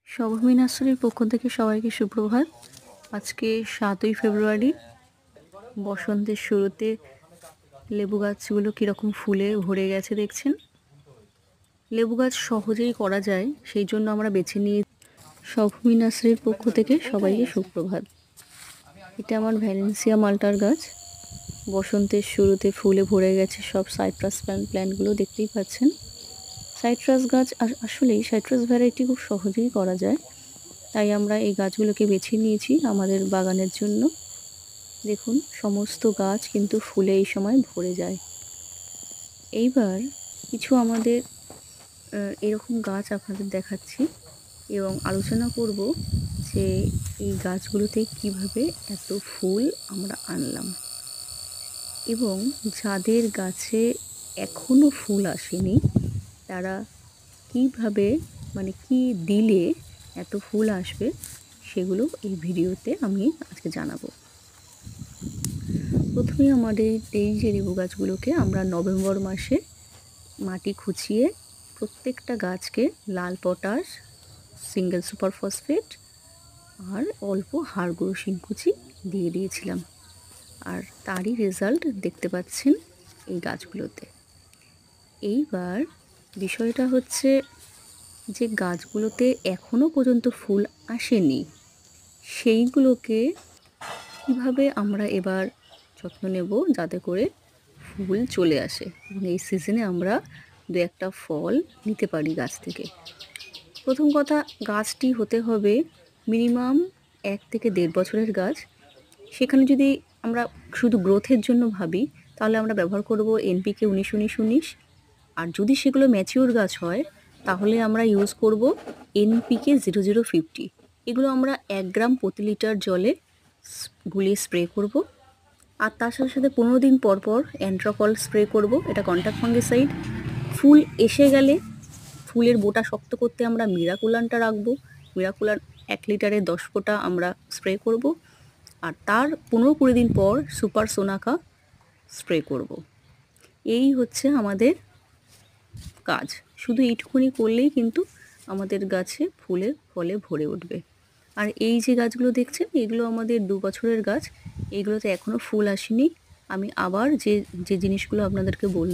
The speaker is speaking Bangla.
শবভূমি নার্সারির পক্ষ থেকে সবাইকে সুপ্রভাত। আজকে 7ই ফেব্রুয়ারি। বসন্তের শুরুতে লেবু গাছগুলো কীরকম ফুলে ভরে গেছে দেখছেন। লেবু গাছ সহজেই করা যায়, সেই জন্য আমরা বেছে নিয়ে শবভূমি নার্সারির পক্ষ থেকে সবাইকে সুপ্রভাত। এটা আমার ভ্যালেন্সিয়া মাল্টার গাছ। বসন্তের শুরুতে ফুলে ভরে গেছে সব সাইট্রাস প্ল্যান্টগুলো দেখতেই পাচ্ছেন। সাইট্রাস গাছ আসলেই সাইট্রাস ভ্যারাইটি খুব সহজেই করা যায়, তাই আমরা এই গাছগুলোকে বেছে নিয়েছি আমাদের বাগানের জন্য। দেখুন সমস্ত গাছ কিন্তু ফুলে এই সময় ভরে যায়। এইবার কিছু আমাদের এরকম গাছ আপনাদের দেখাচ্ছি এবং আলোচনা করব যে এই গাছগুলোতে কিভাবে এত ফুল আমরা আনলাম, এবং যাদের গাছে এখনও ফুল আসেনি তারা কিভাবে কি দিলে এত ফুল আসবে সেগুলো এই ভিডিওতে আমি আজকে জানাবো। প্রথমে আমাদের এই যে লেবু গাছগুলোকে আমরা নভেম্বর মাসে মাটি খুঁচিয়ে প্রত্যেকটা গাছকে লাল পটাশ, সিঙ্গেল সুপার ফসফেট আর অল্প হাড় গুঁড়ো শিংকুচি দিয়ে দিয়েছিলাম, আর তারই রেজাল্ট দেখতে পাচ্ছেন এই গাছগুলোতে। এইবার বিষয়টা হচ্ছে যে গাছগুলোতে এখনও পর্যন্ত ফুল আসেনি, সেইগুলোকে কিভাবে আমরা এবার যত্ন নেব যাতে করে ফুল চলে আসে এবং এই সিজনে আমরা দু একটা ফল নিতে পারি গাছ থেকে। প্রথম কথা, গাছটি হতে হবে মিনিমাম 1 থেকে 1.5 বছরের গাছ। সেখানে যদি আমরা শুধু গ্রোথের জন্য ভাবি তাহলে আমরা ব্যবহার করব NPK 19-19-19, আর যদি সেগুলো ম্যাচিওর গাছ হয় তাহলে আমরা ইউজ করব NPK 0050। এগুলো আমরা 1 গ্রাম প্রতি লিটার জলে গুলিয়ে স্প্রে করব, আর তার সাথে সাথে 15 দিন পর পর অ্যান্ট্রাকল স্প্রে করব। এটা কন্ট্যাক্ট ফাঙ্গিসাইড। ফুল এসে গেলে ফুলের বোটা শক্ত করতে আমরা মিরাকুলানটা রাখবো। মিরাকুলান 1 লিটারে 10 ফোঁটা আমরা স্প্রে করব, আর তার 15-20 দিন পর সুপার সোনাকা স্প্রে করব। এই হচ্ছে আমাদের কাজ। শুধু এইটুকুনি করলেই কিন্তু আমাদের গাছে ফুলে ফলে ভরে উঠবে। আর এই যে গাছগুলো দেখছেন এগুলো আমাদের 2 বছরের গাছ, এইগুলোতে এখনও ফুল আসেনি। আমি আবার যে জিনিসগুলো আপনাদেরকে বললাম